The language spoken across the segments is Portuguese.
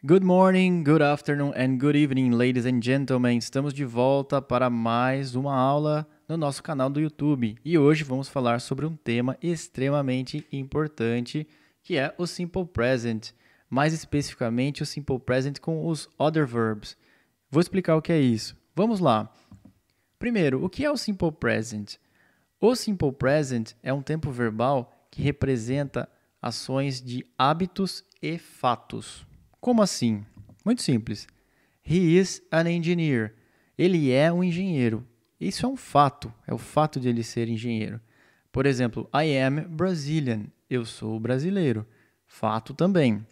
Good morning, good afternoon and good evening, ladies and gentlemen. Estamos de volta para mais uma aula no nosso canal do YouTube. E hoje vamos falar sobre um tema extremamente importante, que é o Simple Present. Mais especificamente, o Simple Present com os Other Verbs. Vou explicar o que é isso. Vamos lá. Primeiro, o que é o Simple Present? O Simple Present é um tempo verbal que representa ações de hábitos e fatos. Como assim? Muito simples. He is an engineer. Ele é um engenheiro. Isso é um fato. É o fato de ele ser engenheiro. Por exemplo, I am Brazilian. Eu sou brasileiro. Fato também.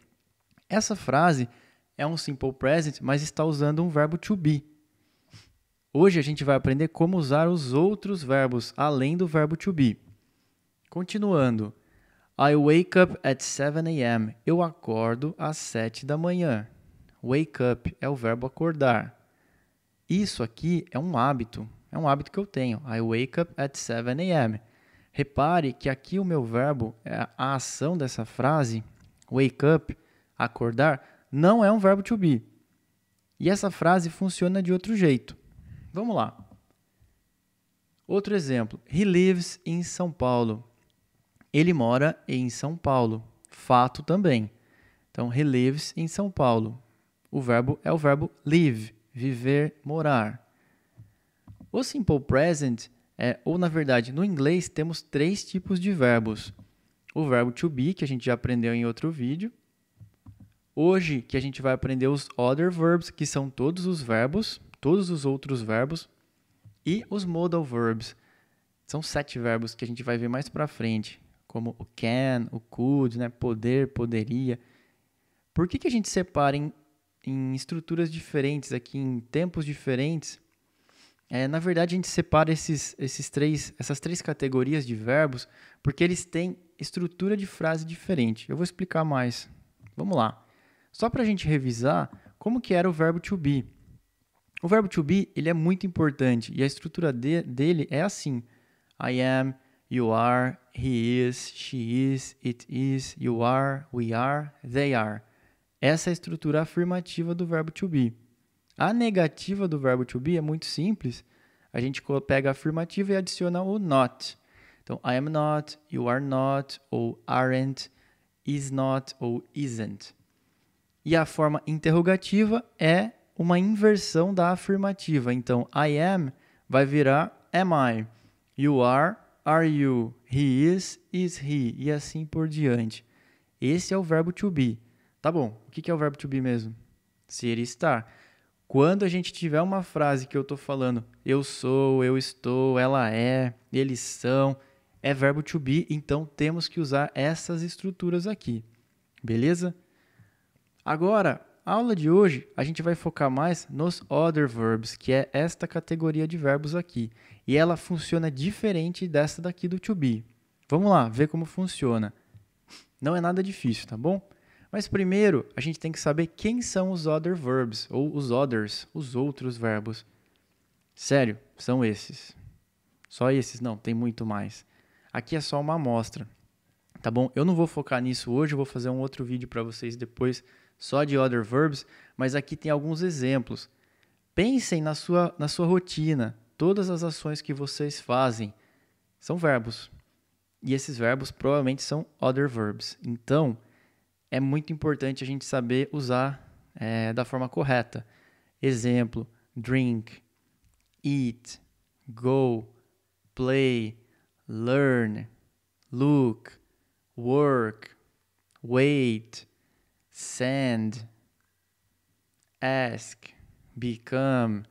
Essa frase é um simple present, mas está usando um verbo to be. Hoje a gente vai aprender como usar os outros verbos além do verbo to be. Continuando. I wake up at 7 a.m. Eu acordo às 7 da manhã. Wake up é o verbo acordar. Isso aqui é um hábito que eu tenho. I wake up at 7 a.m. Repare que aqui o meu verbo, a ação dessa frase, wake up, acordar, não é um verbo to be. E essa frase funciona de outro jeito. Vamos lá. Outro exemplo. He lives in São Paulo. Ele mora em São Paulo. Fato também. Então, he lives em São Paulo. O verbo é o verbo live, viver, morar. O simple present ou na verdade, no inglês temos 3 tipos de verbos. O verbo to be, que a gente já aprendeu em outro vídeo. Hoje, que a gente vai aprender os other verbs, que são todos os verbos, todos os outros verbos. E os modal verbs. São 7 verbos que a gente vai ver mais pra frente. Como o can, o could, né? Poder, poderia. Por que a gente separa em estruturas diferentes, aqui em tempos diferentes? Na verdade, a gente separa essas três categorias de verbos porque eles têm estrutura de frase diferente. Eu vou explicar mais. Vamos lá. Só para a gente revisar como que era o verbo to be. O verbo to be ele é muito importante e a estrutura dele é assim. I am, you are, he is, she is, it is, you are, we are, they are. Essa é a estrutura afirmativa do verbo to be. A negativa do verbo to be é muito simples. A gente pega a afirmativa e adiciona o not. Então, I am not, you are not, ou aren't, is not, ou isn't. E a forma interrogativa é uma inversão da afirmativa. Então, I am vai virar am I. You are you? He is he? E assim por diante. Esse é o verbo to be. Tá bom, o que é o verbo to be mesmo? Ser e estar. Quando a gente tiver uma frase que eu estou falando, eu sou, eu estou, ela é, eles são, é verbo to be, então temos que usar essas estruturas aqui. Beleza? Agora, a aula de hoje, a gente vai focar mais nos other verbs, que é esta categoria de verbos aqui. E ela funciona diferente dessa daqui do to be. Vamos lá, ver como funciona. Não é nada difícil, tá bom? Mas primeiro, a gente tem que saber quem são os other verbs, ou os others, os outros verbos. Sério, são esses. Só esses? Não, tem muito mais. Aqui é só uma amostra, tá bom? Eu não vou focar nisso hoje, eu vou fazer um outro vídeo para vocês depois só de other verbs, mas aqui tem alguns exemplos. Pensem na sua rotina. Todas as ações que vocês fazem são verbos. E esses verbos provavelmente são other verbs. Então, é muito importante a gente saber usar da forma correta. Exemplo, drink, eat, go, play, learn, look, work, wait, send, ask, become,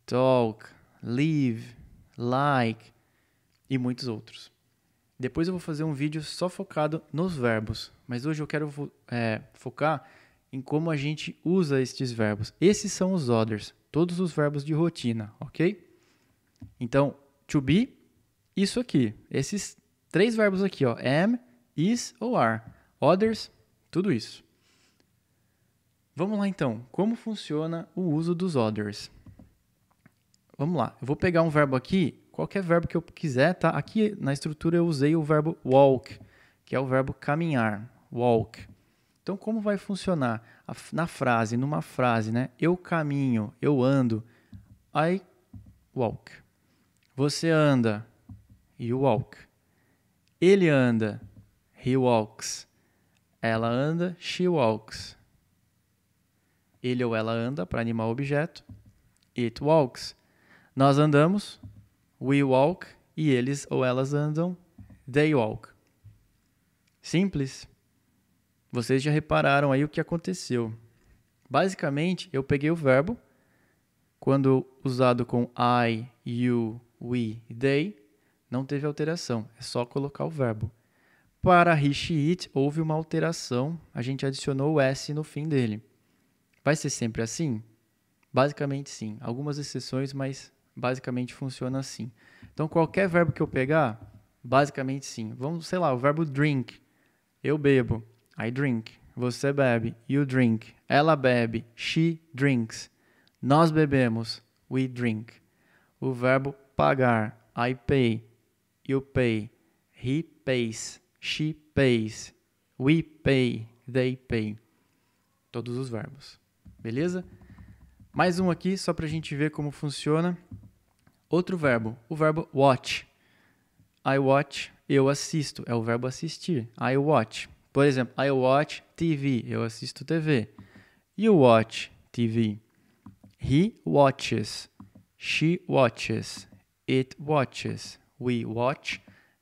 talk, live, like e muitos outros. Depois eu vou fazer um vídeo só focado nos verbos, mas hoje eu quero focar em como a gente usa estes verbos. Esses são os others, todos os verbos de rotina, ok? Então, to be, isso aqui, esses 3 verbos aqui, ó, am, is ou are. Others, tudo isso. Vamos lá então, como funciona o uso dos others? Vamos lá, eu vou pegar um verbo aqui, qualquer verbo que eu quiser, tá? Aqui na estrutura eu usei o verbo walk, que é o verbo caminhar, walk. Então, como vai funcionar na frase, numa frase, né? Eu caminho, eu ando. I walk. Você anda. You walk. Ele anda. He walks. Ela anda. She walks. Ele ou ela anda para animar o objeto. It walks. Nós andamos. We walk. E eles ou elas andam. They walk. Simples. Vocês já repararam aí o que aconteceu. Basicamente, eu peguei o verbo, quando usado com I, you, we, they, não teve alteração. É só colocar o verbo. Para he, she, it, houve uma alteração. A gente adicionou o S no fim dele. Vai ser sempre assim? Basicamente, sim. Algumas exceções, mas basicamente funciona assim. Então, qualquer verbo que eu pegar, basicamente sim. Vamos, sei lá, o verbo drink. Eu bebo. I drink. Você bebe. You drink. Ela bebe. She drinks. Nós bebemos. We drink. O verbo pagar. I pay. You pay. He pays. She pays. We pay. They pay. Todos os verbos. Beleza? Mais um aqui, só para a gente ver como funciona. Outro verbo. O verbo watch. I watch. Eu assisto. É o verbo assistir. I watch. Por exemplo, I watch TV. Eu assisto TV. You watch TV. He watches. She watches. It watches. We watch.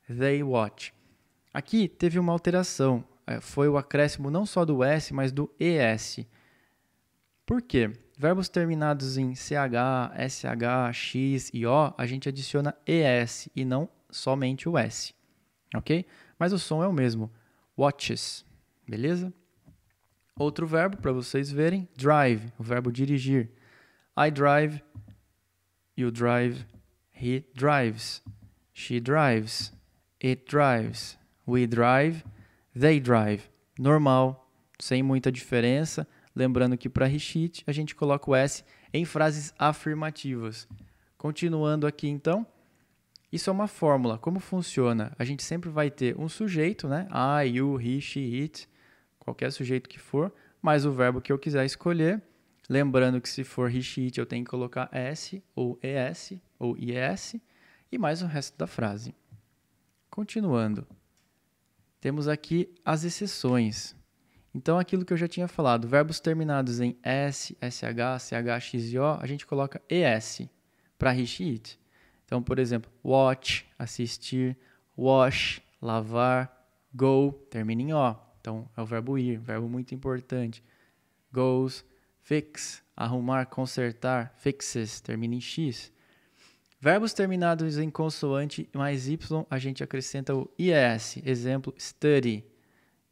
They watch. Aqui teve uma alteração. Foi o acréscimo não só do S, mas do ES. Por quê? Verbos terminados em CH, SH, X e O, a gente adiciona ES e não somente o S. Ok? Mas o som é o mesmo. Watches. Beleza? Outro verbo para vocês verem. Drive. O verbo dirigir. I drive. You drive. He drives. She drives. It drives. We drive. They drive. Normal. Sem muita diferença. Lembrando que para he, she, it, a gente coloca o S em frases afirmativas. Continuando aqui, então. Isso é uma fórmula. Como funciona? A gente sempre vai ter um sujeito, né? I, you, he, she, it, qualquer sujeito que for, mais o verbo que eu quiser escolher. Lembrando que se for he, she, it, eu tenho que colocar S, ou ES, ou IES, e mais o resto da frase. Continuando. Temos aqui as exceções. Então, aquilo que eu já tinha falado, verbos terminados em S, SH, CH, X e O, a gente coloca ES para he, she, it. Então, por exemplo, watch, assistir, wash, lavar, go, termina em O. Então, é o verbo ir, verbo muito importante. Goes, fix, arrumar, consertar, fixes, termina em X. Verbos terminados em consoante mais Y, a gente acrescenta o IS. Exemplo, study,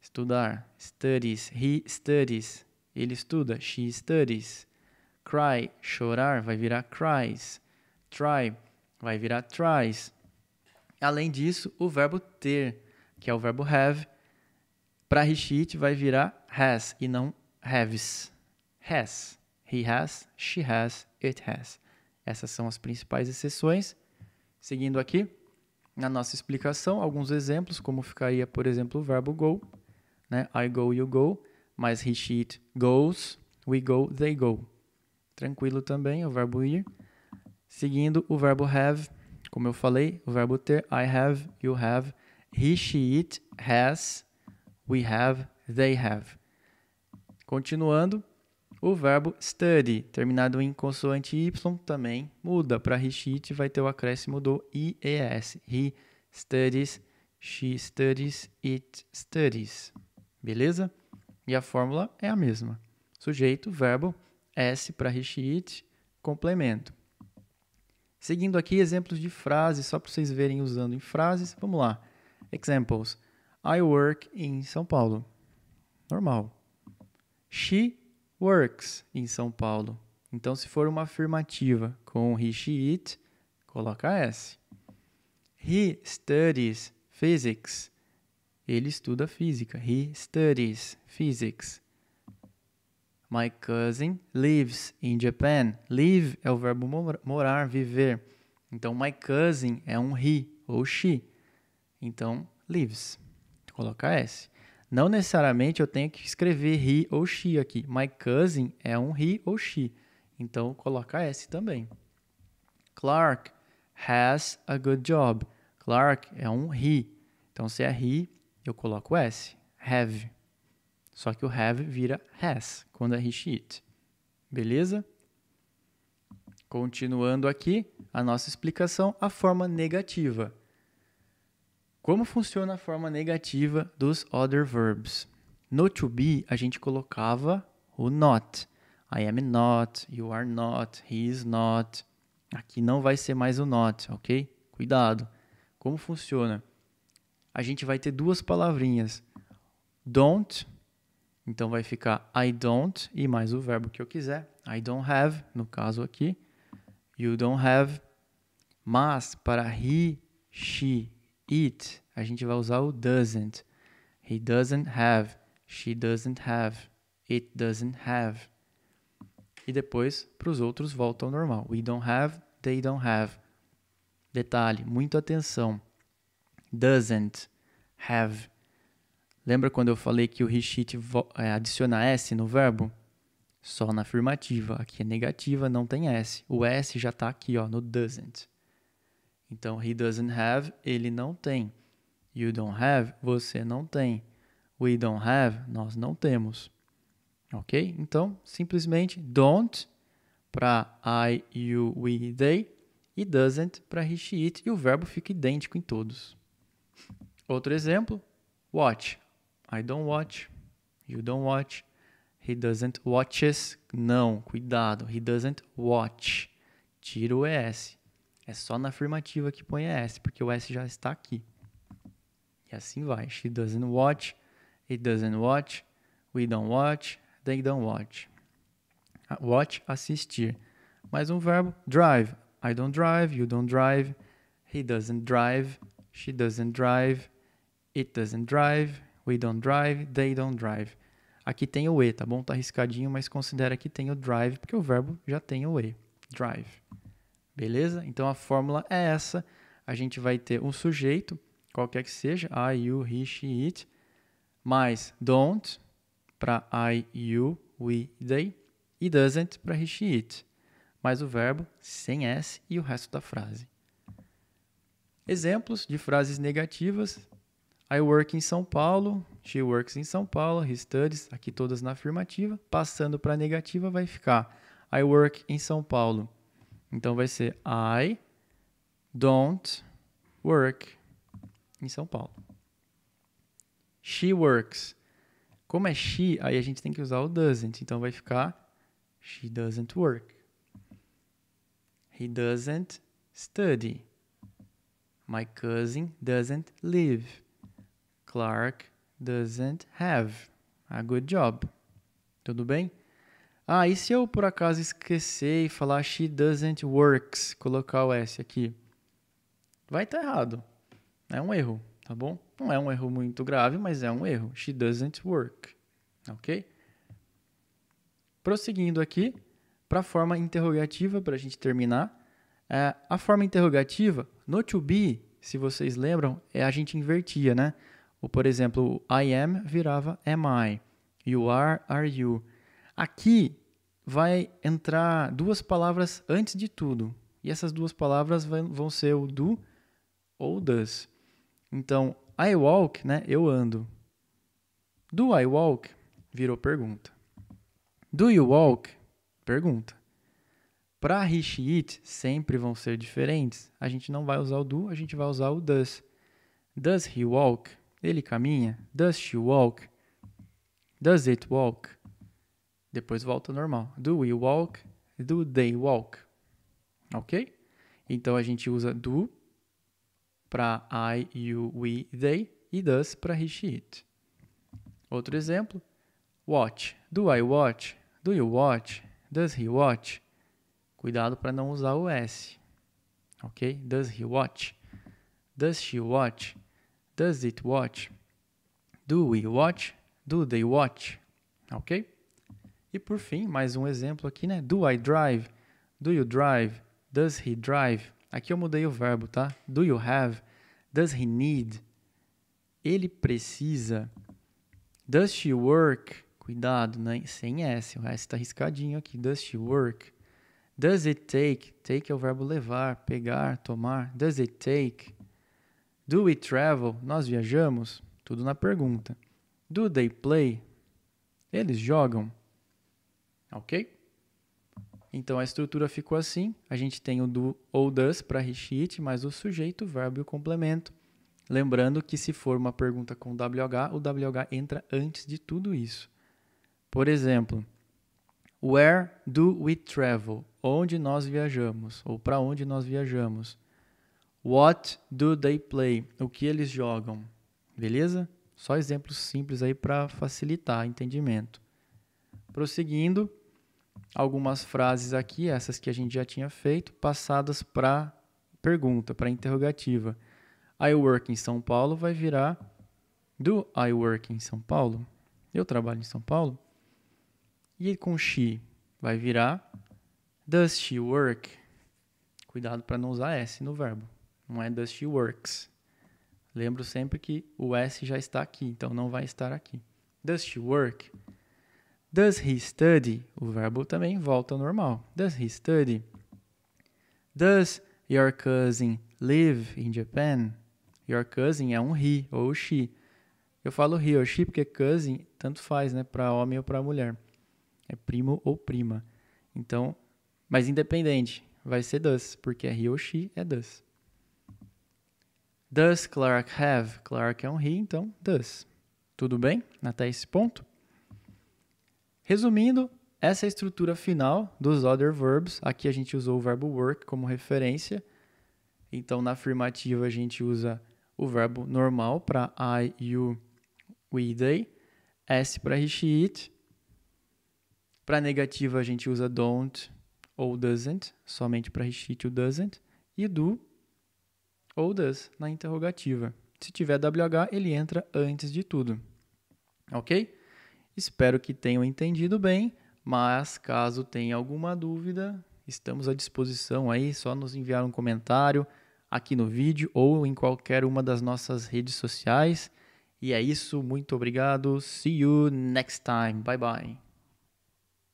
estudar, studies, he studies, ele estuda, she studies. Cry, chorar, vai virar cries. Try, vai virar tries. Além disso, o verbo ter, que é o verbo have, para he, she, it vai virar has e não haves. Has. He has, she has, it has. Essas são as principais exceções. Seguindo aqui, na nossa explicação, alguns exemplos, como ficaria, por exemplo, o verbo go. Né? I go, you go, mas he, she, it goes, we go, they go. Tranquilo também, o verbo ir. Seguindo o verbo have, como eu falei, o verbo ter, I have, you have, he, she, it has, we have, they have. Continuando, o verbo study, terminado em consoante Y, também muda. Para he, she, it, vai ter o acréscimo do IES. He studies, she studies, it studies. Beleza? E a fórmula é a mesma. Sujeito, verbo, S para he, she, it, complemento. Seguindo aqui exemplos de frases, só para vocês verem usando em frases. Vamos lá. Examples. I work em São Paulo. Normal. She works em São Paulo. Então, se for uma afirmativa com he, she, it, coloca S. He studies physics. Ele estuda física. He studies physics. My cousin lives in Japan. Live é o verbo morar, viver. Então, my cousin é um he ou she. Então, lives. Coloca S. Não necessariamente eu tenho que escrever he ou she aqui. My cousin é um he ou she. Então, coloca S também. Clark has a good job. Clark é um he. Então, se é he, eu coloco S. Have. Só que o have vira has, quando é he, she, it. Beleza? Continuando aqui, a nossa explicação, a forma negativa. Como funciona a forma negativa dos other verbs? No to be, a gente colocava o not. I am not, you are not, he is not. Aqui não vai ser mais o not, ok? Cuidado. Como funciona? A gente vai ter duas palavrinhas. Don't, então vai ficar I don't e mais o verbo que eu quiser. I don't have, no caso aqui. You don't have. Mas para he, she, it, a gente vai usar o doesn't. He doesn't have. She doesn't have. It doesn't have. E depois, para os outros, volta ao normal. We don't have, they don't have. Detalhe, muita atenção. Doesn't have. Lembra quando eu falei que o he, she, it adiciona S no verbo? Só na afirmativa. Aqui é negativa, não tem S. O S já está aqui, ó, no doesn't. Então, he doesn't have, ele não tem. You don't have, você não tem. We don't have, nós não temos. Ok? Então, simplesmente don't para I, you, we, they e doesn't para he, she, it e o verbo fica idêntico em todos. Outro exemplo, watch. I don't watch. You don't watch. He doesn't watches. Não, cuidado. He doesn't watch. Tira o ES. É só na afirmativa que põe ES, porque o S já está aqui. E assim vai. She doesn't watch. He doesn't watch. We don't watch. They don't watch. Watch, assistir. Mais um verbo, drive. I don't drive. You don't drive. He doesn't drive. She doesn't drive. It doesn't drive. We don't drive. They don't drive. Aqui tem o E, tá bom? Tá riscadinho, mas considera que tem o drive, porque o verbo já tem o E. Drive. Beleza? Então a fórmula é essa. A gente vai ter um sujeito, qualquer que seja, I, you, he, she, it, mais don't para I, you, we, they, e doesn't para he, she, it, mais o verbo sem S e o resto da frase. Exemplos de frases negativas. I work em São Paulo, she works em São Paulo, he studies, aqui todas na afirmativa. Passando para a negativa vai ficar I work em São Paulo. Então vai ser I don't work em São Paulo. She works. Como é she, aí a gente tem que usar o doesn't. Então vai ficar she doesn't work. He doesn't study. My cousin doesn't live. Clark doesn't have a good job. Tudo bem? E se eu por acaso esquecer e falar she doesn't works, colocar o S aqui? Vai estar errado. É um erro, tá bom? Não é um erro muito grave, mas é um erro. She doesn't work. Ok? Prosseguindo aqui, para a forma interrogativa, para a gente terminar. A forma interrogativa, no to be, se vocês lembram, a gente invertia, né? Ou, por exemplo, I am virava am I. You are you. Aqui vai entrar duas palavras antes de tudo. E essas duas palavras vão ser o do ou o does. Então, I walk, né? Eu ando. Do I walk? Virou pergunta. Do you walk? Pergunta. Para he, she, it, sempre vão ser diferentes. A gente não vai usar o do, a gente vai usar o does. Does he walk? Ele caminha. Does she walk? Does it walk? Depois volta ao normal. Do we walk? Do they walk? Ok? Então a gente usa do para I, you, we, they e does para he, she, it. Outro exemplo. Watch. Do I watch? Do you watch? Does he watch? Cuidado para não usar o S. Ok? Does he watch? Does she watch? Does it watch? Do we watch? Do they watch? Ok? E por fim, mais um exemplo aqui, né? Do I drive? Do you drive? Does he drive? Aqui eu mudei o verbo, tá? Do you have? Does he need? Ele precisa. Does she work? Cuidado, né? Sem S. O S está riscadinho aqui. Does she work? Does it take? Take é o verbo levar, pegar, tomar. Does it take? Do we travel? Nós viajamos? Tudo na pergunta. Do they play? Eles jogam? Ok? Então a estrutura ficou assim. A gente tem o do ou does para he, she, it, mais o sujeito, o verbo e o complemento. Lembrando que se for uma pergunta com WH, o WH entra antes de tudo isso. Por exemplo, where do we travel? Onde nós viajamos? Ou para onde nós viajamos? What do they play? O que eles jogam? Beleza? Só exemplos simples aí para facilitar o entendimento. Prosseguindo, algumas frases aqui, essas que a gente já tinha feito, passadas para pergunta, para interrogativa. I work em São Paulo vai virar do I work em São Paulo? Eu trabalho em São Paulo? E com she vai virar does she work? Cuidado para não usar S no verbo. Não é does she works. Lembro sempre que o S já está aqui, então não vai estar aqui. Does she work? Does he study? O verbo também volta ao normal. Does he study? Does your cousin live in Japan? Your cousin é um he ou she. Eu falo he ou she porque cousin tanto faz, né, para homem ou para mulher. É primo ou prima. Então, mas independente, vai ser does, porque é he ou she, é does. Does Clark have? Clark é um he, então does. Tudo bem? Até esse ponto? Resumindo, essa é a estrutura final dos other verbs. Aqui a gente usou o verbo work como referência. Então, na afirmativa, a gente usa o verbo normal para I, you, we, they. S para he, she, it. Para negativa, a gente usa don't ou doesn't, somente para he, she, it ou doesn't. E do ou does na interrogativa. Se tiver WH, ele entra antes de tudo. Ok? Espero que tenham entendido bem, mas caso tenha alguma dúvida, estamos à disposição aí, só nos enviar um comentário aqui no vídeo ou em qualquer uma das nossas redes sociais. E é isso, muito obrigado. See you next time. Bye bye.